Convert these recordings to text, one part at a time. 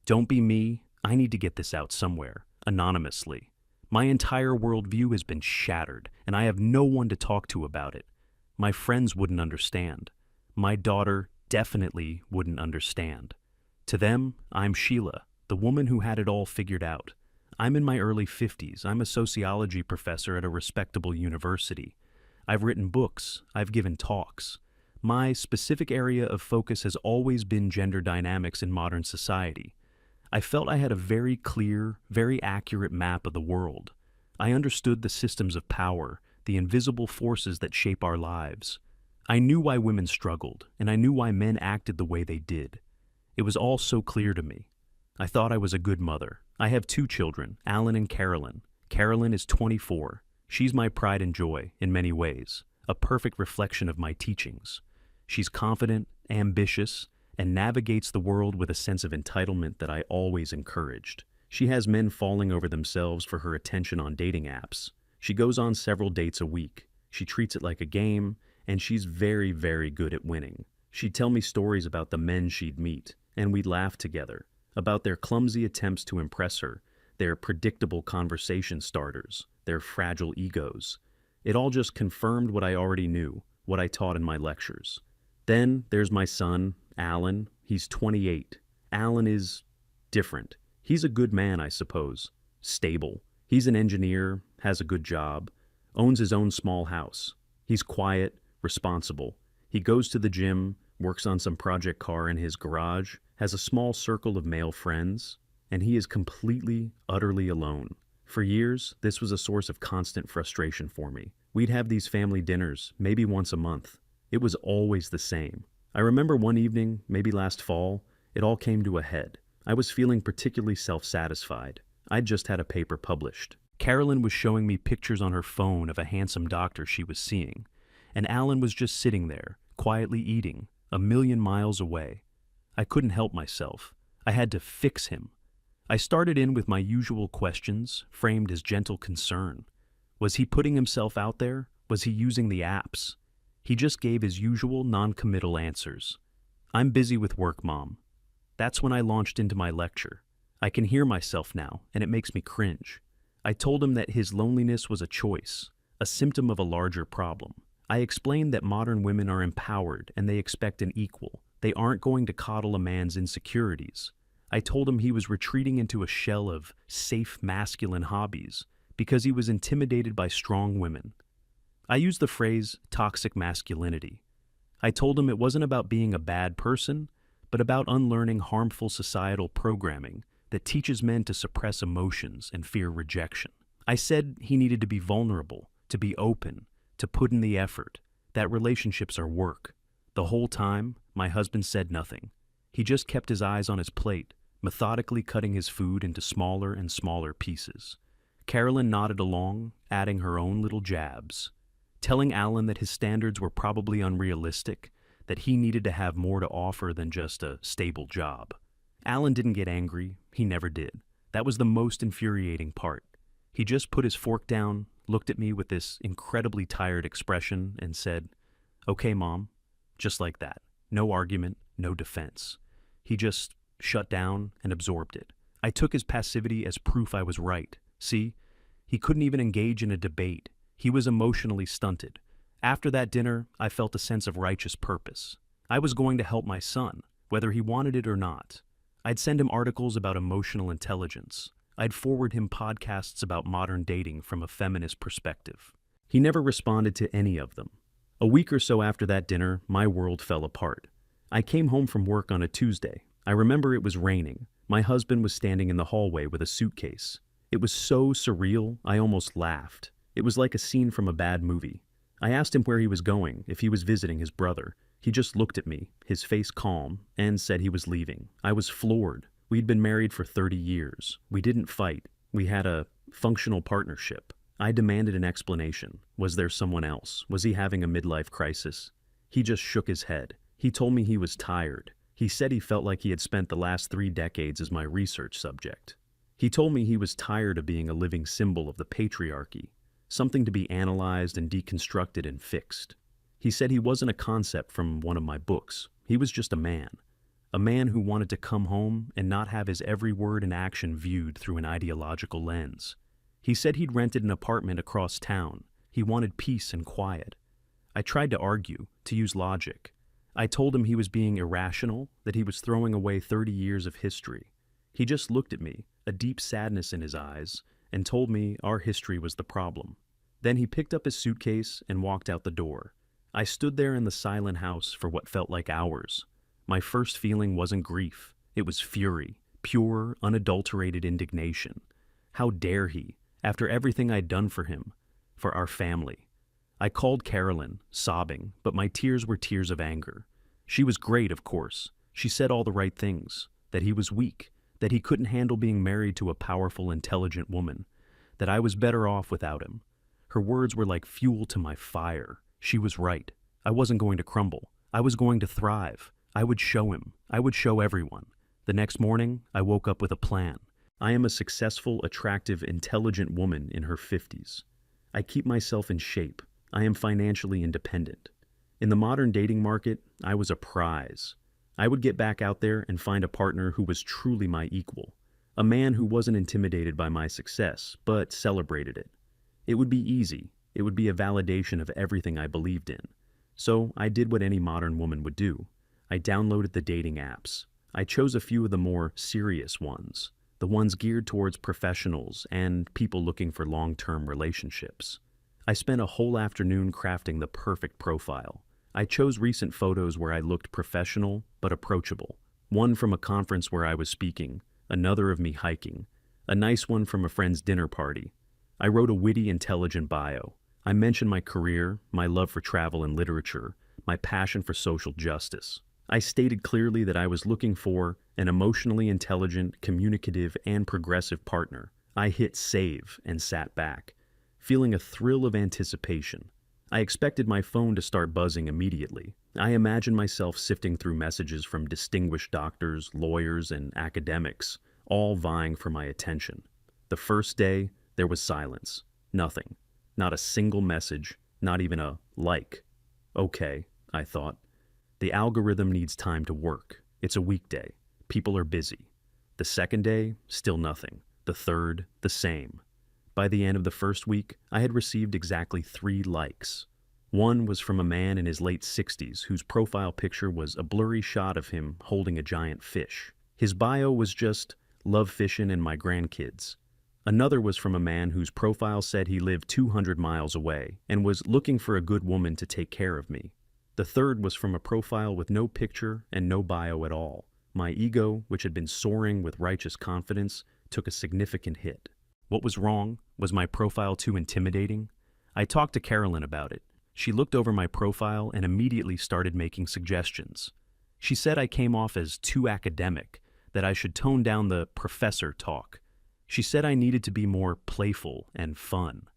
Don't be me. I need to get this out somewhere, anonymously. My entire worldview has been shattered, and I have no one to talk to about it. My friends wouldn't understand. My daughter definitely wouldn't understand. To them, I'm Sheila, the woman who had it all figured out. I'm in my early 50s. I'm a sociology professor at a respectable university. I've written books. I've given talks. My specific area of focus has always been gender dynamics in modern society. I felt I had a very clear, very accurate map of the world. I understood the systems of power, the invisible forces that shape our lives. I knew why women struggled, and I knew why men acted the way they did. It was all so clear to me. I thought I was a good mother. I have 2 children, Alan and Carolyn. Carolyn is 24. She's my pride and joy, in many ways, a perfect reflection of my teachings. She's confident, ambitious, and navigates the world with a sense of entitlement that I always encouraged. She has men falling over themselves for her attention on dating apps. She goes on several dates a week. She treats it like a game, and she's very, very good at winning. She'd tell me stories about the men she'd meet, and we'd laugh together, about their clumsy attempts to impress her, their predictable conversation starters, their fragile egos. It all just confirmed what I already knew, what I taught in my lectures. Then there's my son, Alan. He's 28. Alan is different. He's a good man, I suppose. Stable. He's an engineer, has a good job, owns his own small house. He's quiet, responsible. He goes to the gym, works on some project car in his garage, has a small circle of male friends, and he is completely, utterly alone. For years, this was a source of constant frustration for me. We'd have these family dinners, maybe once a month. It was always the same. I remember one evening, maybe last fall, it all came to a head. I was feeling particularly self-satisfied. I'd just had a paper published. Carolyn was showing me pictures on her phone of a handsome doctor she was seeing, and Alan was just sitting there, quietly eating, a million miles away. I couldn't help myself. I had to fix him. I started in with my usual questions, framed as gentle concern. Was he putting himself out there? Was he using the apps? He just gave his usual non-committal answers. I'm busy with work, Mom. That's when I launched into my lecture. I can hear myself now, and it makes me cringe. I told him that his loneliness was a choice, a symptom of a larger problem. I explained that modern women are empowered and they expect an equal. They aren't going to coddle a man's insecurities. I told him he was retreating into a shell of safe masculine hobbies because he was intimidated by strong women. I used the phrase toxic masculinity. I told him it wasn't about being a bad person, but about unlearning harmful societal programming that teaches men to suppress emotions and fear rejection. I said he needed to be vulnerable, to be open, to put in the effort, that relationships are work. The whole time, my husband said nothing. He just kept his eyes on his plate, methodically cutting his food into smaller and smaller pieces. Carolyn nodded along, adding her own little jabs, telling Alan that his standards were probably unrealistic, that he needed to have more to offer than just a stable job. Alan didn't get angry. He never did. That was the most infuriating part. He just put his fork down, looked at me with this incredibly tired expression, and said, "Okay, Mom," just like that. No argument, no defense. He just shut down and absorbed it. I took his passivity as proof I was right. See, he couldn't even engage in a debate. He was emotionally stunted. After that dinner, I felt a sense of righteous purpose. I was going to help my son, whether he wanted it or not. I'd send him articles about emotional intelligence. I'd forward him podcasts about modern dating from a feminist perspective. He never responded to any of them. A week or so after that dinner, my world fell apart. I came home from work on a Tuesday. I remember it was raining. My husband was standing in the hallway with a suitcase. It was so surreal, I almost laughed. It was like a scene from a bad movie. I asked him where he was going, if he was visiting his brother. He just looked at me, his face calm, and said he was leaving. I was floored. We'd been married for 30 years. We didn't fight. We had a functional partnership. I demanded an explanation. Was there someone else? Was he having a midlife crisis? He just shook his head. He told me he was tired. He said he felt like he had spent the last 3 decades as my research subject. He told me he was tired of being a living symbol of the patriarchy, something to be analyzed and deconstructed and fixed. He said he wasn't a concept from one of my books. He was just a man. A man who wanted to come home and not have his every word and action viewed through an ideological lens. He said he'd rented an apartment across town. He wanted peace and quiet. I tried to argue, to use logic. I told him he was being irrational, that he was throwing away 30 years of history. He just looked at me, a deep sadness in his eyes, and told me our history was the problem. Then he picked up his suitcase and walked out the door. I stood there in the silent house for what felt like hours. My first feeling wasn't grief. It was fury, pure, unadulterated indignation. How dare he, after everything I'd done for him, for our family. I called Carolyn, sobbing, but my tears were tears of anger. She was great, of course. She said all the right things, that he was weak, that he couldn't handle being married to a powerful, intelligent woman, that I was better off without him. Her words were like fuel to my fire. She was right. I wasn't going to crumble. I was going to thrive. I would show him. I would show everyone. The next morning, I woke up with a plan. I am a successful, attractive, intelligent woman in her 50s. I keep myself in shape. I am financially independent. In the modern dating market, I was a prize. I would get back out there and find a partner who was truly my equal. A man who wasn't intimidated by my success, but celebrated it. It would be easy. It would be a validation of everything I believed in. So I did what any modern woman would do. I downloaded the dating apps. I chose a few of the more serious ones, the ones geared towards professionals and people looking for long-term relationships. I spent a whole afternoon crafting the perfect profile. I chose recent photos where I looked professional but approachable. One from a conference where I was speaking, another of me hiking, a nice one from a friend's dinner party. I wrote a witty, intelligent bio. I mentioned my career, my love for travel and literature, my passion for social justice. I stated clearly that I was looking for an emotionally intelligent, communicative, and progressive partner. I hit save and sat back, feeling a thrill of anticipation. I expected my phone to start buzzing immediately. I imagined myself sifting through messages from distinguished doctors, lawyers, and academics, all vying for my attention. The first day, there was silence. Nothing. Not a single message, not even a like. Okay, I thought. The algorithm needs time to work. It's a weekday. People are busy. The second day, still nothing. The third, the same. By the end of the first week, I had received exactly 3 likes. One was from a man in his late 60s whose profile picture was a blurry shot of him holding a giant fish. His bio was just, "Love fishing and my grandkids." Another was from a man whose profile said he lived 200 miles away and was looking for a good woman to take care of me. The third was from a profile with no picture and no bio at all. My ego, which had been soaring with righteous confidence, took a significant hit. What was wrong? Was my profile too intimidating? I talked to Carolyn about it. She looked over my profile and immediately started making suggestions. She said I came off as too academic, that I should tone down the professor talk. She said I needed to be more playful and fun.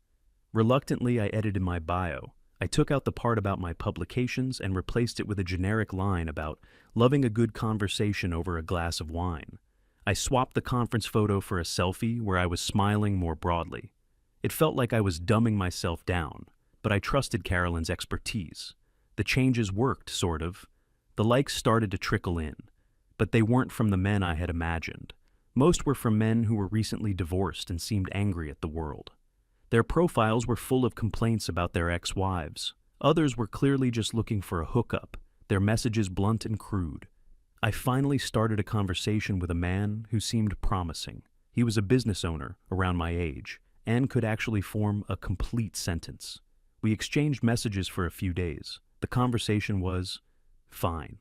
Reluctantly, I edited my bio. I took out the part about my publications and replaced it with a generic line about loving a good conversation over a glass of wine. I swapped the conference photo for a selfie where I was smiling more broadly. It felt like I was dumbing myself down, but I trusted Carolyn's expertise. The changes worked, sort of. The likes started to trickle in, but they weren't from the men I had imagined. Most were from men who were recently divorced and seemed angry at the world. Their profiles were full of complaints about their ex-wives. Others were clearly just looking for a hookup, their messages blunt and crude. I finally started a conversation with a man who seemed promising. He was a business owner around my age and could actually form a complete sentence. We exchanged messages for a few days. The conversation was fine.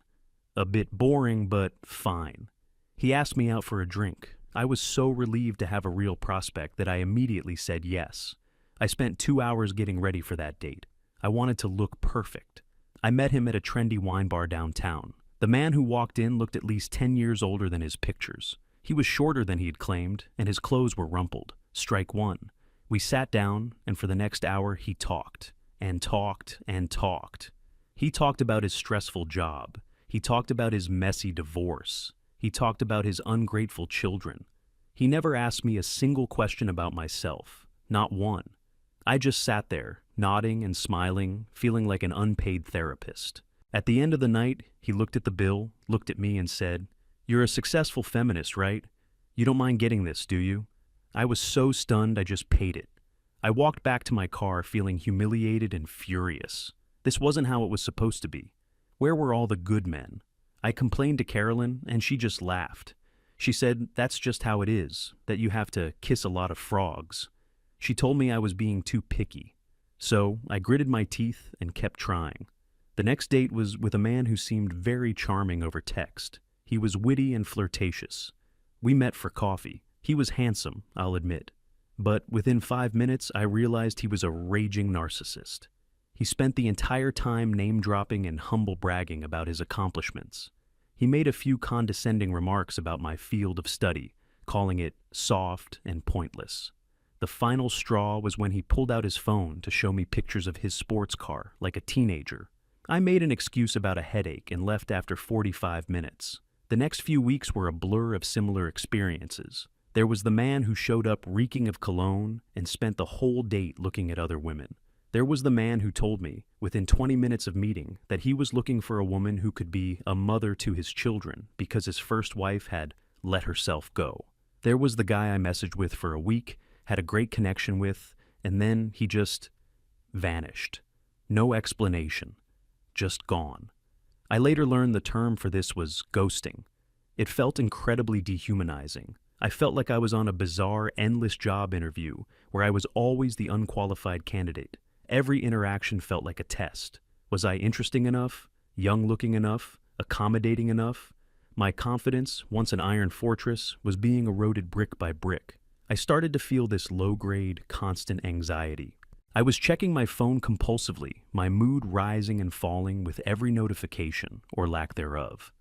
A bit boring, but fine. He asked me out for a drink. I was so relieved to have a real prospect that I immediately said yes. I spent 2 hours getting ready for that date. I wanted to look perfect. I met him at a trendy wine bar downtown. The man who walked in looked at least 10 years older than his pictures. He was shorter than he had claimed, and his clothes were rumpled. Strike one. We sat down, and for the next hour he talked, and talked, and talked. He talked about his stressful job. He talked about his messy divorce. He talked about his ungrateful children. He never asked me a single question about myself, not one. I just sat there, nodding and smiling, feeling like an unpaid therapist. At the end of the night, he looked at the bill, looked at me, and said, "You're a successful feminist, right? You don't mind getting this, do you?" I was so stunned I just paid it. I walked back to my car feeling humiliated and furious. This wasn't how it was supposed to be. Where were all the good men? I complained to Carolyn, and she just laughed. She said that's just how it is, that you have to kiss a lot of frogs. She told me I was being too picky. So I gritted my teeth and kept trying. The next date was with a man who seemed very charming over text. He was witty and flirtatious. We met for coffee. He was handsome, I'll admit. But within 5 minutes, I realized he was a raging narcissist. He spent the entire time name-dropping and humble bragging about his accomplishments. He made a few condescending remarks about my field of study, calling it soft and pointless. The final straw was when he pulled out his phone to show me pictures of his sports car, like a teenager. I made an excuse about a headache and left after 45 minutes. The next few weeks were a blur of similar experiences. There was the man who showed up reeking of cologne and spent the whole date looking at other women. There was the man who told me, within 20 minutes of meeting, that he was looking for a woman who could be a mother to his children because his first wife had let herself go. There was the guy I messaged with for a week, had a great connection with, and then he just vanished. No explanation. Just gone. I later learned the term for this was ghosting. It felt incredibly dehumanizing. I felt like I was on a bizarre, endless job interview where I was always the unqualified candidate. Every interaction felt like a test. Was I interesting enough? Young-looking enough? Accommodating enough? My confidence, once an iron fortress, was being eroded brick by brick. I started to feel this low-grade, constant anxiety. I was checking my phone compulsively, my mood rising and falling with every notification, or lack thereof.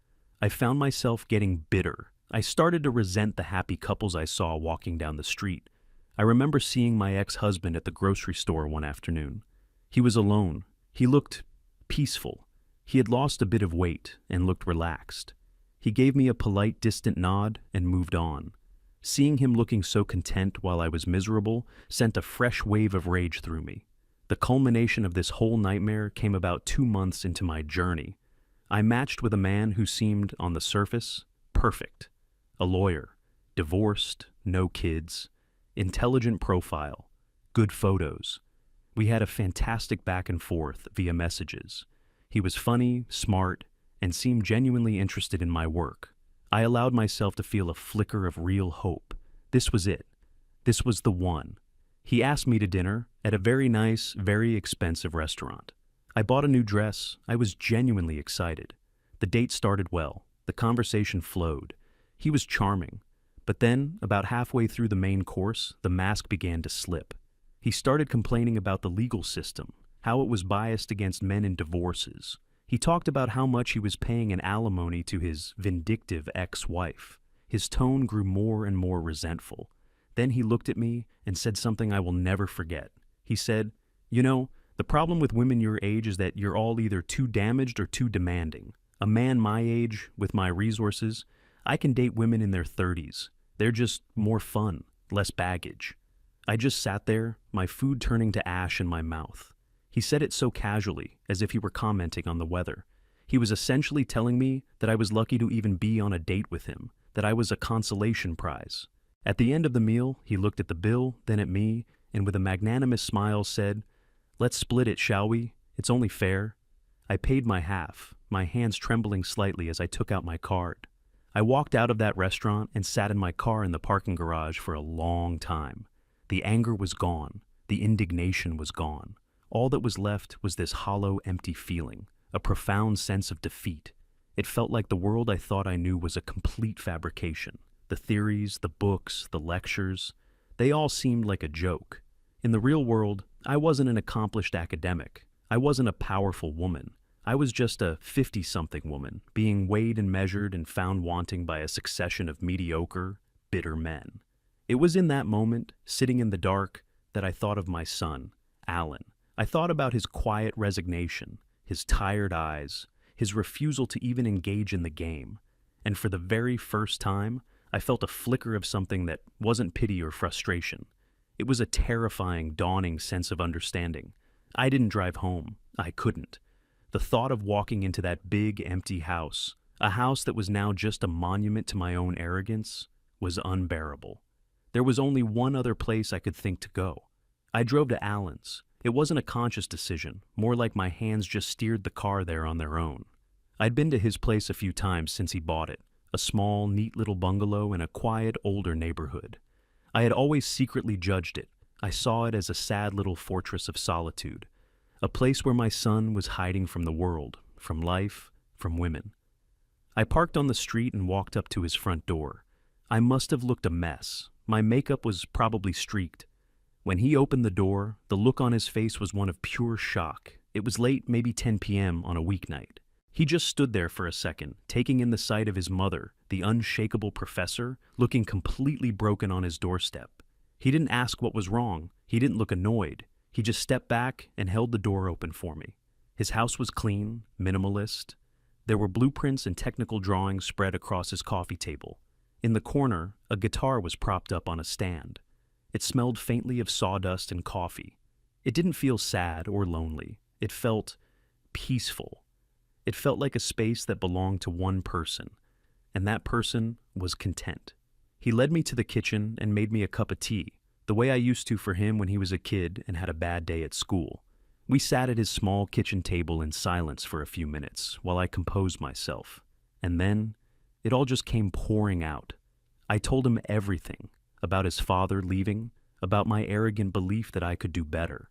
I found myself getting bitter. I started to resent the happy couples I saw walking down the street. I remember seeing my ex-husband at the grocery store one afternoon. He was alone. He looked peaceful. He had lost a bit of weight and looked relaxed. He gave me a polite, distant nod and moved on. Seeing him looking so content while I was miserable sent a fresh wave of rage through me. The culmination of this whole nightmare came about 2 months into my journey. I matched with a man who seemed, on the surface, perfect. A lawyer, divorced, no kids, intelligent profile, good photos. We had a fantastic back and forth via messages. He was funny, smart, and seemed genuinely interested in my work. I allowed myself to feel a flicker of real hope. This was it. This was the one. He asked me to dinner at a very nice, very expensive restaurant. I bought a new dress. I was genuinely excited. The date started well. The conversation flowed. He was charming. But then, about halfway through the main course, the mask began to slip. He started complaining about the legal system, how it was biased against men in divorces. He talked about how much he was paying in alimony to his vindictive ex-wife. His tone grew more and more resentful. Then he looked at me and said something I will never forget. He said, "You know, the problem with women your age is that you're all either too damaged or too demanding. A man my age, with my resources, I can date women in their 30s. They're just more fun, less baggage." I just sat there, my food turning to ash in my mouth. He said it so casually, as if he were commenting on the weather. He was essentially telling me that I was lucky to even be on a date with him, that I was a consolation prize. At the end of the meal, he looked at the bill, then at me, and with a magnanimous smile said, "Let's split it, shall we? It's only fair." I paid my half, my hands trembling slightly as I took out my card. I walked out of that restaurant and sat in my car in the parking garage for a long time. The anger was gone. The indignation was gone. All that was left was this hollow, empty feeling, a profound sense of defeat. It felt like the world I thought I knew was a complete fabrication. The theories, the books, the lectures, they all seemed like a joke. In the real world, I wasn't an accomplished academic. I wasn't a powerful woman. I was just a 50-something woman, being weighed and measured and found wanting by a succession of mediocre, bitter men. It was in that moment, sitting in the dark, that I thought of my son, Alan. I thought about his quiet resignation, his tired eyes, his refusal to even engage in the game. And for the very first time, I felt a flicker of something that wasn't pity or frustration. It was a terrifying, dawning sense of understanding. I didn't drive home. I couldn't. The thought of walking into that big, empty house, a house that was now just a monument to my own arrogance, was unbearable. There was only one other place I could think to go. I drove to Allen's. It wasn't a conscious decision, more like my hands just steered the car there on their own. I'd been to his place a few times since he bought it, a small, neat little bungalow in a quiet, older neighborhood. I had always secretly judged it. I saw it as a sad little fortress of solitude, a place where my son was hiding from the world, from life, from women. I parked on the street and walked up to his front door. I must have looked a mess. My makeup was probably streaked. When he opened the door, the look on his face was one of pure shock. It was late, maybe 10 p.m. on a weeknight. He just stood there for a second, taking in the sight of his mother, the unshakable professor, looking completely broken on his doorstep. He didn't ask what was wrong. He didn't look annoyed. He just stepped back and held the door open for me. His house was clean, minimalist. There were blueprints and technical drawings spread across his coffee table. In the corner, a guitar was propped up on a stand. It smelled faintly of sawdust and coffee. It didn't feel sad or lonely. It felt peaceful. It felt like a space that belonged to one person, and that person was content. He led me to the kitchen and made me a cup of tea, the way I used to for him when he was a kid and had a bad day at school. We sat at his small kitchen table in silence for a few minutes while I composed myself. And then, it all just came pouring out. I told him everything, about his father leaving, about my arrogant belief that I could do better.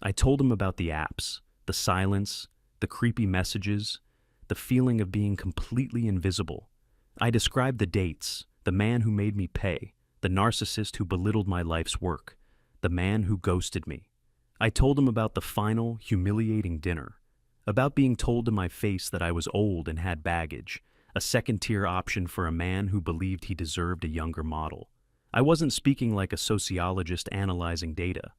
I told him about the apps, the silence, the creepy messages, the feeling of being completely invisible. I described the dates, the man who made me pay, the narcissist who belittled my life's work, the man who ghosted me. I told him about the final, humiliating dinner, about being told to my face that I was old and had baggage, a second-tier option for a man who believed he deserved a younger model. I wasn't speaking like a sociologist analyzing data.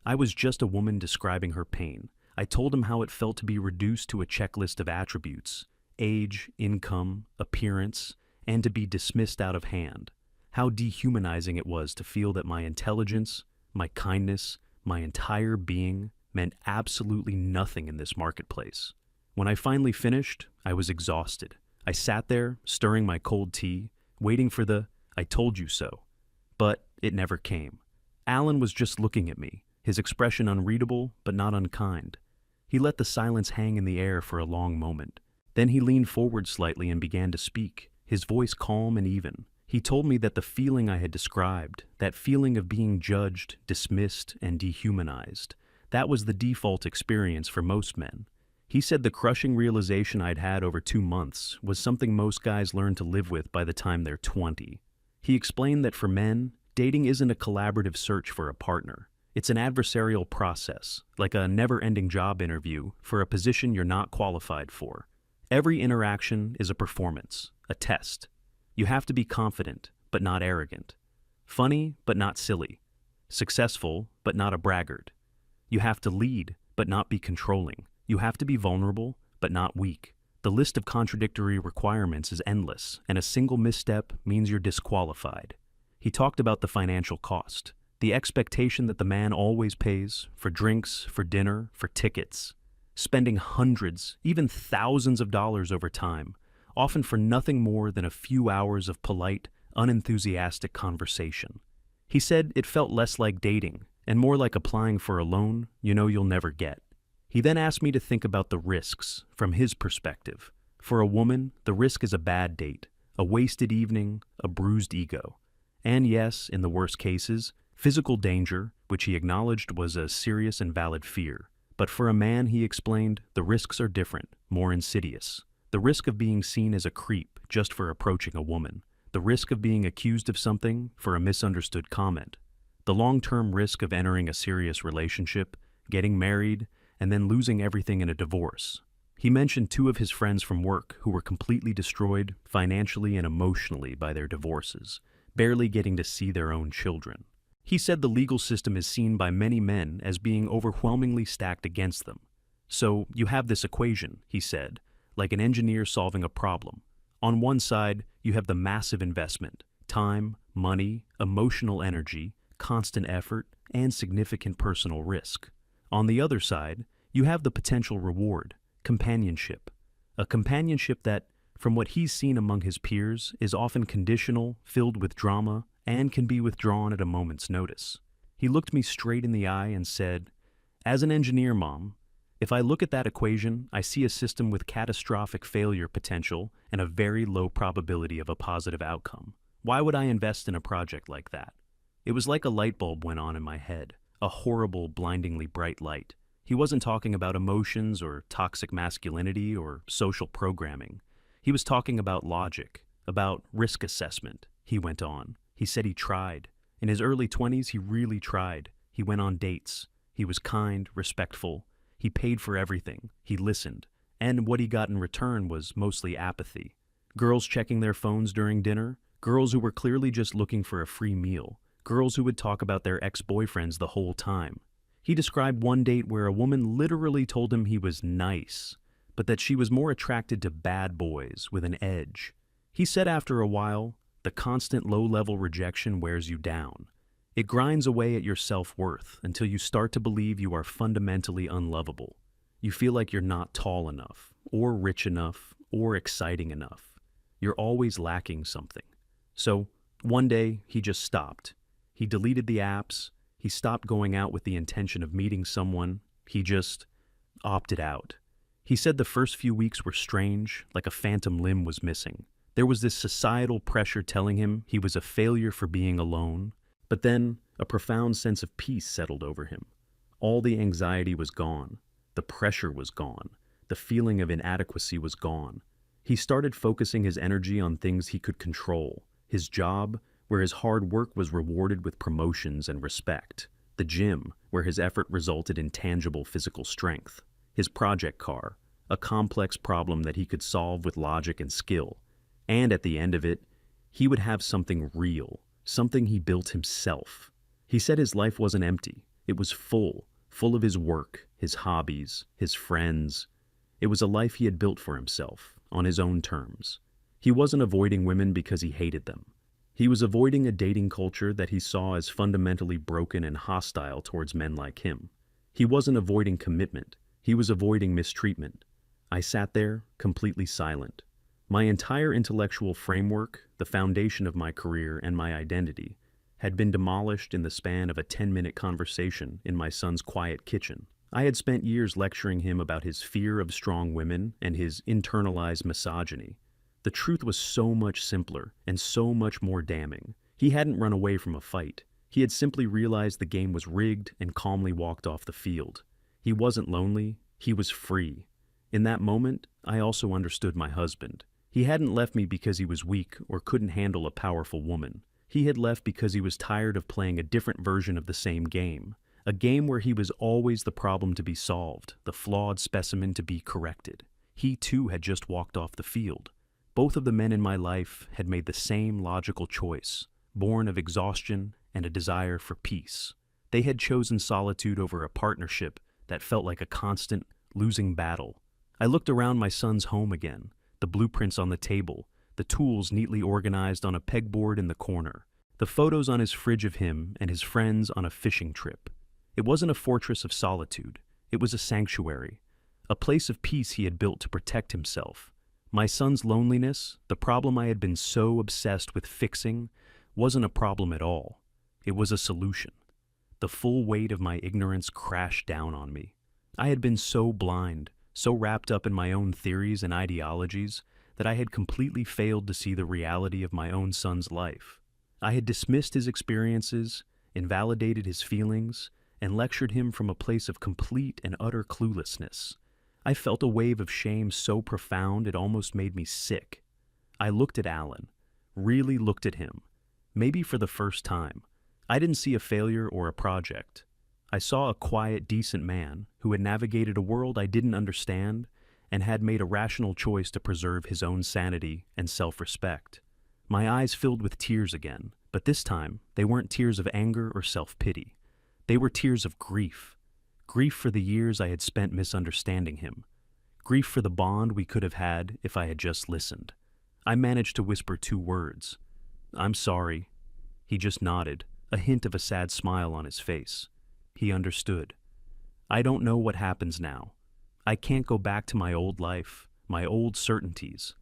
I was just a woman describing her pain. I told him how it felt to be reduced to a checklist of attributes, age, income, appearance, and to be dismissed out of hand. How dehumanizing it was to feel that my intelligence, my kindness, my entire being meant absolutely nothing in this marketplace. When I finally finished, I was exhausted. I sat there, stirring my cold tea, waiting for the "I told you so." But it never came. Allen was just looking at me, his expression unreadable but not unkind. He let the silence hang in the air for a long moment. Then he leaned forward slightly and began to speak, his voice calm and even. He told me that the feeling I had described, that feeling of being judged, dismissed, and dehumanized, that was the default experience for most men. He said the crushing realization I'd had over 2 months was something most guys learn to live with by the time they're 20. He explained that for men, dating isn't a collaborative search for a partner. It's an adversarial process, like a never-ending job interview for a position you're not qualified for. Every interaction is a performance, a test. You have to be confident, but not arrogant. Funny, but not silly. Successful, but not a braggart. You have to lead, but not be controlling. You have to be vulnerable, but not weak. The list of contradictory requirements is endless, and a single misstep means you're disqualified. He talked about the financial cost, the expectation that the man always pays for drinks, for dinner, for tickets, spending hundreds, even thousands of dollars over time, often for nothing more than a few hours of polite, unenthusiastic conversation. He said it felt less like dating and more like applying for a loan you know you'll never get. He then asked me to think about the risks from his perspective. For a woman, the risk is a bad date, a wasted evening, a bruised ego. And yes, in the worst cases, physical danger, which he acknowledged was a serious and valid fear. But for a man, he explained, the risks are different, more insidious. The risk of being seen as a creep just for approaching a woman. The risk of being accused of something for a misunderstood comment. The long-term risk of entering a serious relationship, getting married, and then losing everything in a divorce. He mentioned 2 of his friends from work who were completely destroyed financially and emotionally by their divorces, barely getting to see their own children. He said the legal system is seen by many men as being overwhelmingly stacked against them. So you have this equation, he said, like an engineer solving a problem. On one side, you have the massive investment, time, money, emotional energy, constant effort, and significant personal risk. On the other side, you have the potential reward, Companionship. A companionship that, from what he's seen among his peers, is often conditional, filled with drama, and can be withdrawn at a moment's notice. He looked me straight in the eye and said, "As an engineer, Mom, if I look at that equation, I see a system with catastrophic failure potential and a very low probability of a positive outcome. Why would I invest in a project like that?" It was like a light bulb went on in my head, a horrible, blindingly bright light. He wasn't talking about emotions or toxic masculinity or social programming. He was talking about logic, about risk assessment. He went on. He said he tried. In his early 20s, he really tried. He went on dates. He was kind, respectful. He paid for everything. He listened. And what he got in return was mostly apathy. Girls checking their phones during dinner, girls who were clearly just looking for a free meal, girls who would talk about their ex-boyfriends the whole time. He described one date where a woman literally told him he was nice, but that she was more attracted to bad boys with an edge. He said after a while, the constant low-level rejection wears you down. It grinds away at your self-worth until you start to believe you are fundamentally unlovable. You feel like you're not tall enough, or rich enough, or exciting enough. You're always lacking something. So, one day, he just stopped. He deleted the apps. He stopped going out with the intention of meeting someone. He just opted out. He said the first few weeks were strange, like a phantom limb was missing. There was this societal pressure telling him he was a failure for being alone, but then a profound sense of peace settled over him. All the anxiety was gone. The pressure was gone. The feeling of inadequacy was gone. He started focusing his energy on things he could control. His job, where his hard work was rewarded with promotions and respect. The gym, where his effort resulted in tangible physical strength. His project car, a complex problem that he could solve with logic and skill. And at the end of it, he would have something real, something he built himself. He said his life wasn't empty. It was full of his work, his hobbies, his friends. It was a life he had built for himself, on his own terms. He wasn't avoiding women because he hated them. He was avoiding a dating culture that he saw as fundamentally broken and hostile towards men like him. He wasn't avoiding commitment. He was avoiding mistreatment. I sat there, completely silent. My entire intellectual framework, the foundation of my career and my identity, had been demolished in the span of a 10-minute conversation in my son's quiet kitchen. I had spent years lecturing him about his fear of strong women and his internalized misogyny. The truth was so much simpler and so much more damning. He hadn't run away from a fight. He had simply realized the game was rigged and calmly walked off the field. He wasn't lonely. He was free. In that moment, I also understood my husband. He hadn't left me because he was weak or couldn't handle a powerful woman. He had left because he was tired of playing a different version of the same game. A game where he was always the problem to be solved, the flawed specimen to be corrected. He too had just walked off the field. Both of the men in my life had made the same logical choice, born of exhaustion and a desire for peace. They had chosen solitude over a partnership that felt like a constant, losing battle. I looked around my son's home again, the blueprints on the table, the tools neatly organized on a pegboard in the corner, the photos on his fridge of him and his friends on a fishing trip. It wasn't a fortress of solitude. It was a sanctuary, a place of peace he had built to protect himself. My son's loneliness, the problem I had been so obsessed with fixing, wasn't a problem at all. It was a solution. The full weight of my ignorance crashed down on me. I had been so blind, so wrapped up in my own theories and ideologies, that I had completely failed to see the reality of my own son's life. I had dismissed his experiences, invalidated his feelings, and lectured him from a place of complete and utter cluelessness. I felt a wave of shame so profound it almost made me sick. I looked at Alan, really looked at him, maybe for the first time. I didn't see a failure or a project. I saw a quiet, decent man who had navigated a world I didn't understand and had made a rational choice to preserve his own sanity and self-respect. My eyes filled with tears again, but this time they weren't tears of anger or self-pity. They were tears of grief. Grief for the years I had spent misunderstanding him. Grief for the bond we could have had if I had just listened. I managed to whisper 2 words. "I'm sorry." He just nodded, a hint of a sad smile on his face. He understood. "I don't know what happens now. I can't go back to my old life, my old certainties.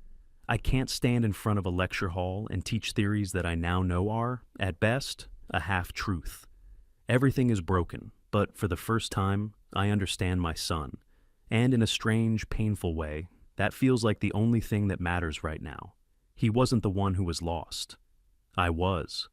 I can't stand in front of a lecture hall and teach theories that I now know are, at best, a half-truth. Everything is broken, but for the first time, I understand my son. And in a strange, painful way, that feels like the only thing that matters right now. He wasn't the one who was lost. I was.